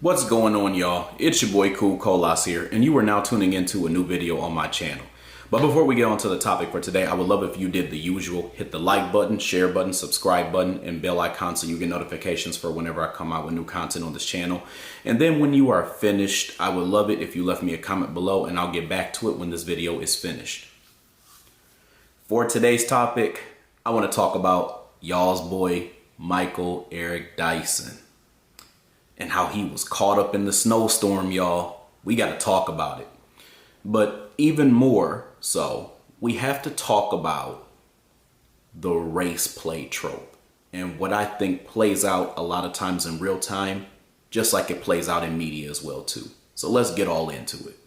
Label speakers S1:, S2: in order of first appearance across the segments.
S1: What's going on, y'all? It's your boy Cool Colas here, and you are now tuning into a new video on my channel. But before we get on to the topic for today, I would love if you did the usual. Hit the like button, share button, subscribe button, and bell icon so you get notifications for whenever I come out with new content on this channel. And then when you are finished, I would love it if you left me a comment below, and I'll get back to it when this video is finished. For today's topic, I want to talk about y'all's boy Michael Eric Dyson and how he was caught up in the snowstorm, y'all. We got to talk about it. But even more so, we have to talk about the race play trope and what I think plays out a lot of times in real time, just like it plays out in media as well too. So let's get all into it.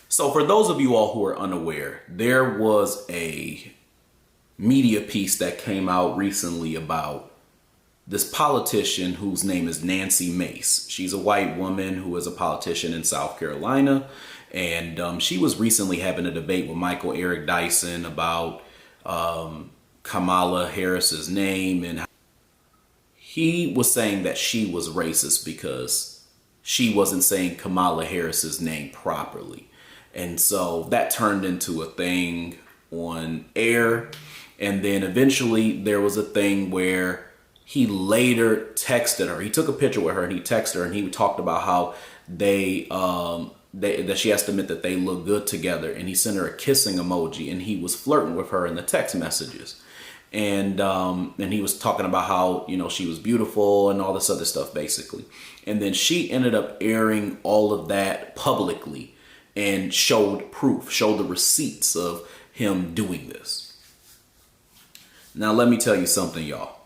S1: So for those of you all who are unaware, there was a media piece that came out recently about this politician whose name is Nancy Mace. She's a white woman who is a politician in South Carolina. And she was recently having a debate with Michael Eric Dyson about Kamala Harris's name. And he was saying that she was racist because she wasn't saying Kamala Harris's name properly. And so that turned into a thing on air. And then eventually there was a thing where he later texted her. He took a picture with her and he texted her, and he talked about how that she has to admit that they look good together, and he sent her a kissing emoji, and he was flirting with her in the text messages. And he was talking about how, you know, she was beautiful and all this other stuff basically. And then she ended up airing all of that publicly and showed proof, showed the receipts of him doing this. Now let me tell you something, y'all.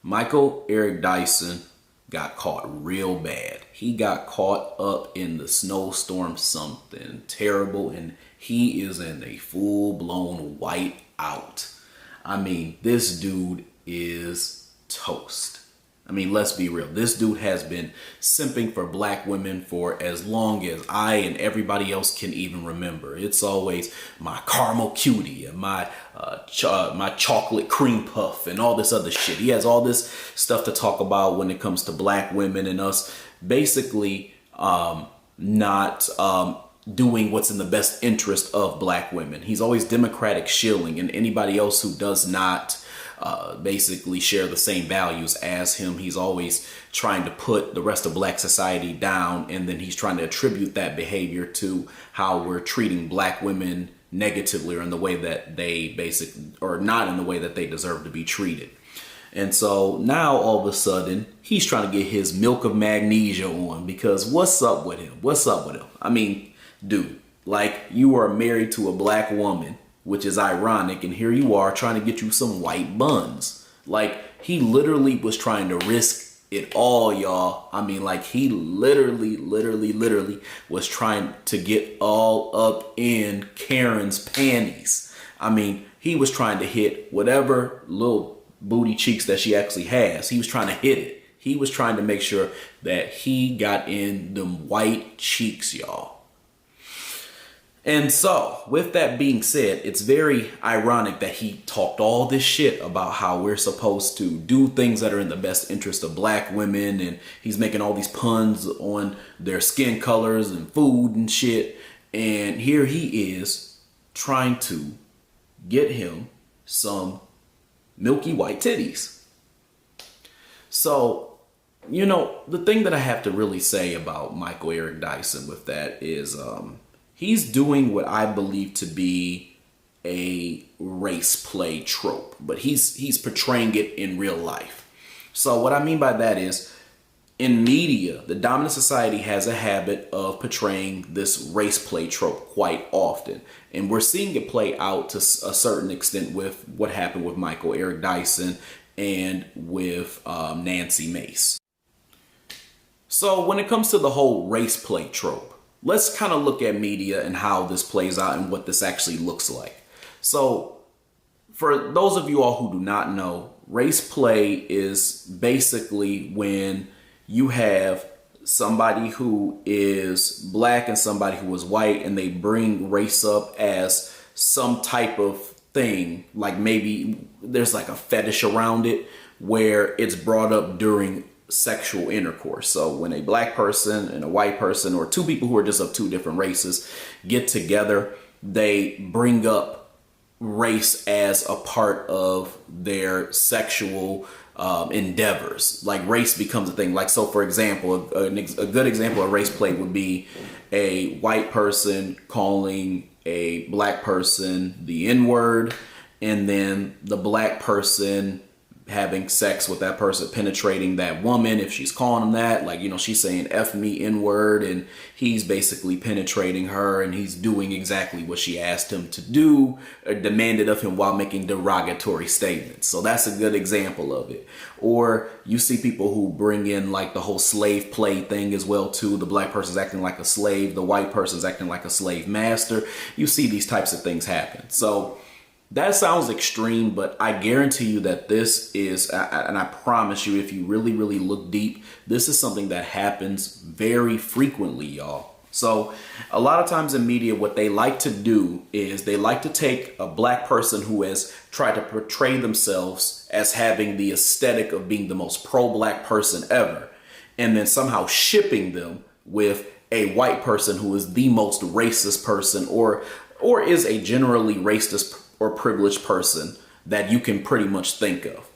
S1: Michael Eric Dyson got caught real bad. He got caught up in the snowstorm, something terrible, and he is in a full-blown white out. I mean, this dude is toast. I mean, let's be real. This dude has been simping for black women for as long as I and everybody else can even remember. It's always my caramel cutie and my chocolate cream puff and all this other shit. He has all this stuff to talk about when it comes to black women and us basically not doing what's in the best interest of black women. He's always democratic shilling, and anybody else who does not basically share the same values as him, he's always trying to put the rest of black society down, and then he's trying to attribute that behavior to how we're treating black women negatively or in the way that they or not in the way that they deserve to be treated. And so now all of a sudden he's trying to get his milk of magnesia on, because what's up with him? What's up with him? I mean, dude, like, you are married to a black woman, which is ironic, and here you are trying to get you some white buns. Like, he literally was trying to risk it all, y'all. I mean, like, he literally was trying to get all up in Karen's panties. I mean, he was trying to hit whatever little booty cheeks that she actually has. He was trying to hit it. He was trying to make sure that he got in them white cheeks, y'all. And so, with that being said, it's very ironic that he talked all this shit about how we're supposed to do things that are in the best interest of black women, and he's making all these puns on their skin colors and food and shit. And here he is trying to get him some milky white titties. So, you know, the thing that I have to really say about Michael Eric Dyson with that is, he's doing what I believe to be a race play trope, but he's portraying it in real life. So what I mean by that is, in media, the dominant society has a habit of portraying this race play trope quite often. And we're seeing it play out to a certain extent with what happened with Michael Eric Dyson and with Nancy Mace. So when it comes to the whole race play trope, let's kind of look at media and how this plays out and what this actually looks like. So for those of you all who do not know, race play is basically when you have somebody who is black and somebody who is white, and they bring race up as some type of thing. Like maybe there's like a fetish around it where it's brought up during sexual intercourse. So when a black person and a white person, or two people who are just of two different races, get together, they bring up race as a part of their sexual endeavors. Like race becomes a thing. Like, so for example, a good example of race play would be a white person calling a black person the N-word, and then the black person having sex with that person, penetrating that woman. If she's calling him that, like, you know, she's saying F me N-word, and he's basically penetrating her, and he's doing exactly what she asked him to do or demanded of him while making derogatory statements. So that's a good example of it. Or you see people who bring in like the whole slave play thing as well too. The black person's acting like a slave, the white person's acting like a slave master. You see these types of things happen. So that sounds extreme, but I guarantee you that this is, and I promise you, if you really, really look deep, this is something that happens very frequently, y'all. So a lot of times in media, what they like to do is they like to take a black person who has tried to portray themselves as having the aesthetic of being the most pro-black person ever, and then somehow shipping them with a white person who is the most racist person, or is a generally racist or privileged person that you can pretty much think of.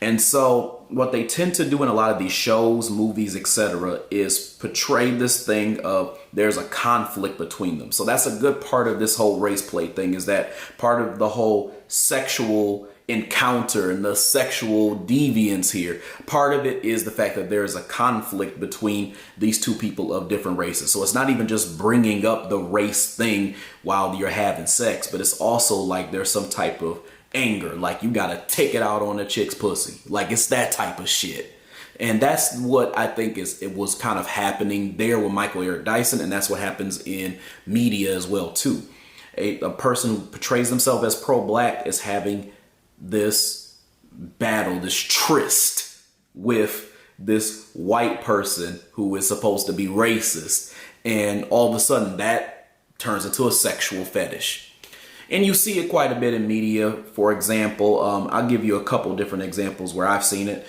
S1: And so what they tend to do in a lot of these shows, movies, etc., is portray this thing of there's a conflict between them. So that's a good part of this whole race play thing, is that part of the whole sexual encounter and the sexual deviance here. Part of it is the fact that there is a conflict between these two people of different races. So it's not even just bringing up the race thing while you're having sex, but it's also like there's some type of anger, like you gotta take it out on a chick's pussy. Like it's that type of shit. And that's what I think it was kind of happening there with Michael Eric Dyson, and that's what happens in media as well too. A person who portrays themselves as pro-black is having this battle, this tryst with this white person who is supposed to be racist, and all of a sudden that turns into a sexual fetish. And you see it quite a bit in media. For example, I'll give you a couple different examples where I've seen it.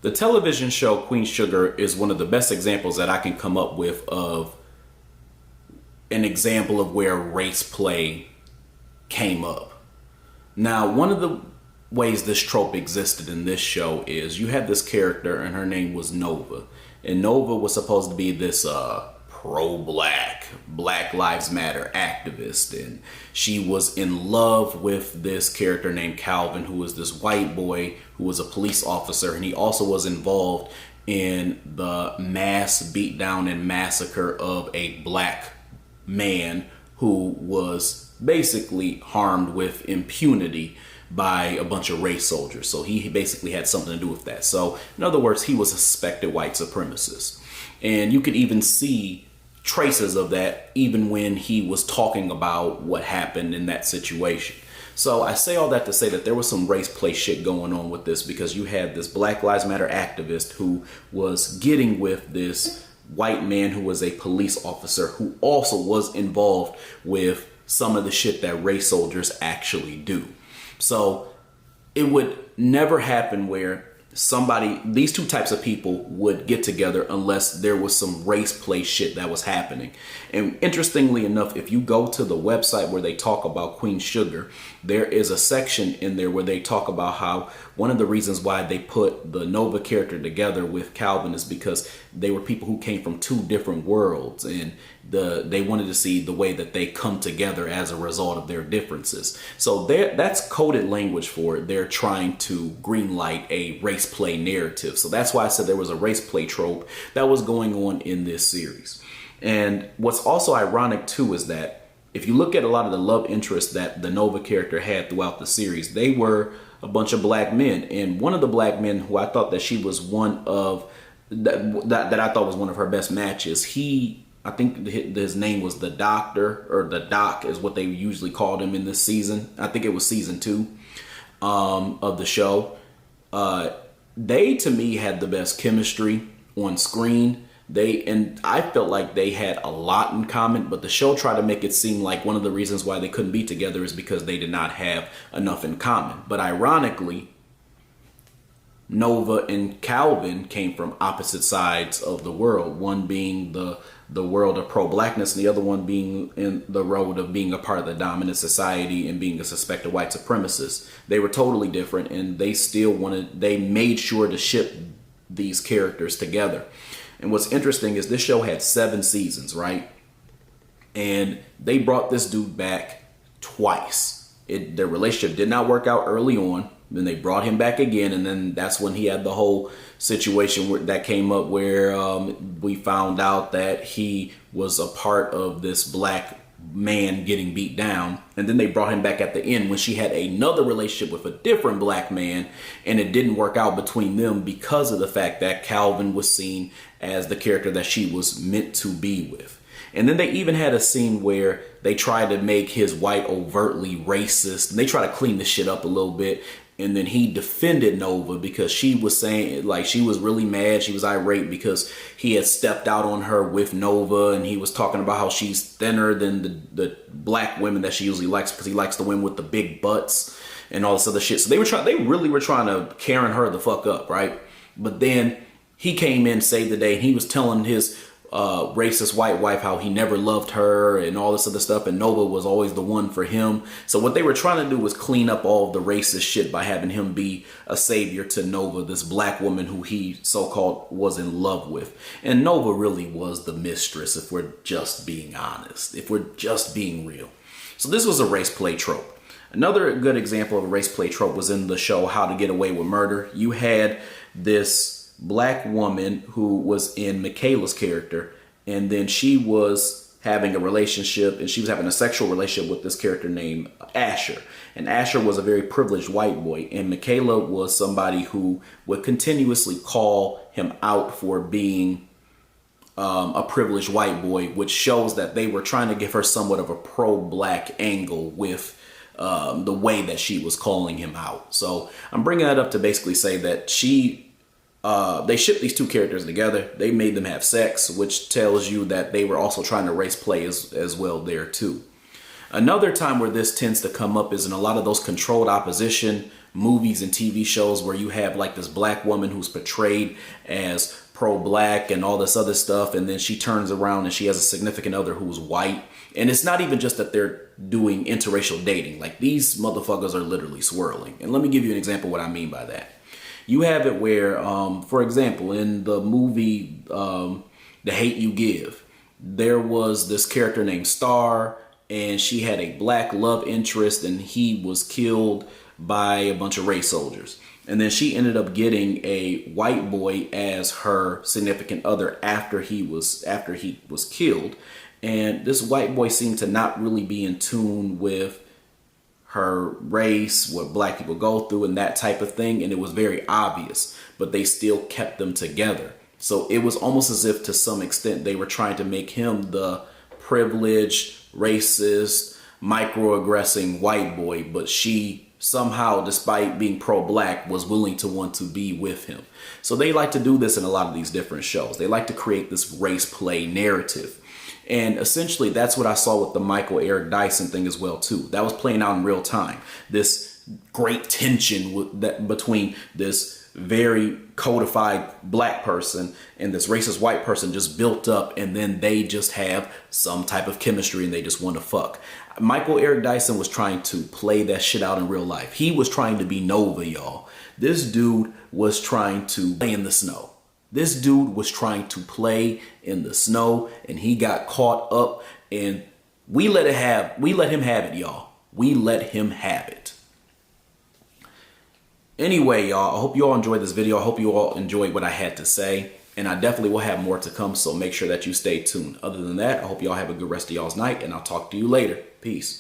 S1: The television show Queen Sugar is one of the best examples that I can come up with of an example of where race play came up. Now, one of the ways this trope existed in this show is you had this character, and her name was Nova. And Nova was supposed to be this pro-black, Black Lives Matter activist. And she was in love with this character named Calvin, who was this white boy who was a police officer. And he also was involved in the mass beatdown and massacre of a black man who was basically harmed with impunity by a bunch of race soldiers. So he basically had something to do with that. So in other words, he was a suspected white supremacist. And you could even see traces of that even when he was talking about what happened in that situation. So I say all that to say that there was some race play shit going on with this, because you had this Black Lives Matter activist who was getting with this white man who was a police officer who also was involved with some of the shit that race soldiers actually do. So it would never happen where these two types of people would get together unless there was some race play shit that was happening. And interestingly enough, if you go to the website where they talk about Queen Sugar, there is a section in there where they talk about how one of the reasons why they put the Nova character together with Calvin is because they were people who came from two different worlds, and they wanted to see the way that they come together as a result of their differences. So that's coded language for it. They're trying to greenlight a race play narrative. So that's why I said there was a race play trope that was going on in this series. And what's also ironic too is that if you look at a lot of the love interests that the Nova character had throughout the series, they were a bunch of black men. And one of the black men who I thought that she was one of that I thought was one of her best matches, I think his name was the Doctor, or the Doc is what they usually called him in this season. I think it was season 2 of the show. They, to me, had the best chemistry on screen. And I felt like they had a lot in common, but the show tried to make it seem like one of the reasons why they couldn't be together is because they did not have enough in common. But ironically, Nova and Calvin came from opposite sides of the world, one being the world of pro-blackness and the other one being in the road of being a part of the dominant society and being a suspected white supremacist. They were totally different, and they made sure to ship these characters together. And what's interesting is this show had 7 seasons, right? And they brought this dude back twice. Their relationship did not work out early on. Then they brought him back again, and then that's when he had the whole situation that came up where we found out that he was a part of this black man getting beat down. And then they brought him back at the end when she had another relationship with a different black man, and it didn't work out between them because of the fact that Calvin was seen as the character that she was meant to be with. And then they even had a scene where they tried to make his white overtly racist. And they tried to clean the shit up a little bit. And then he defended Nova because she was saying, like, she was really mad. She was irate because he had stepped out on her with Nova. And he was talking about how she's thinner than the black women that she usually likes because he likes the women with the big butts and all this other shit. So they really were trying to Karen her the fuck up, right? But then he came in, saved the day, and he was telling his racist white wife how he never loved her and all this other stuff, and Nova was always the one for him. So what they were trying to do was clean up all of the racist shit by having him be a savior to Nova, this black woman who he so-called was in love with. And Nova really was the mistress, if we're just being honest, if we're just being real. So this was a race play trope. Another good example of a race play trope was in the show How to Get Away with Murder. You had this black woman who was in Michaela's character, and then she was having a relationship, and she was having a sexual relationship with this character named Asher. And Asher was a very privileged white boy, and Michaela was somebody who would continuously call him out for being a privileged white boy, which shows that they were trying to give her somewhat of a pro-black angle with the way that she was calling him out. So I'm bringing that up to basically say that they shipped these two characters together. They made them have sex, which tells you that they were also trying to race play as well there too. Another time where this tends to come up is in a lot of those controlled opposition movies and TV shows where you have like this black woman who's portrayed as pro-black and all this other stuff, and then she turns around and she has a significant other who's white. And it's not even just that they're doing interracial dating. Like, these motherfuckers are literally swirling. And let me give you an example of what I mean by that. You have it where, for example, in the movie The Hate U Give, there was this character named Star, and she had a black love interest, and he was killed by a bunch of race soldiers. And then she ended up getting a white boy as her significant other after he was killed. And this white boy seemed to not really be in tune with her race, what black people go through and that type of thing. And it was very obvious, but they still kept them together. So it was almost as if to some extent they were trying to make him the privileged, racist, microaggressing white boy, but she somehow, despite being pro-black, was willing to want to be with him. So they like to do this in a lot of these different shows. They like to create this race play narrative. And essentially, that's what I saw with the Michael Eric Dyson thing as well, too. That was playing out in real time. This great tension between this very codified black person and this racist white person just built up, and then they just have some type of chemistry and they just want to fuck. Michael Eric Dyson was trying to play that shit out in real life. He was trying to be Nova, y'all. This dude was trying to play in the snow. This dude was trying to play in the snow, and he got caught up, and we let him have it, y'all. We let him have it. Anyway, y'all, I hope you all enjoyed this video. I hope you all enjoyed what I had to say, and I definitely will have more to come, so make sure that you stay tuned. Other than that, I hope y'all have a good rest of y'all's night, and I'll talk to you later. Peace.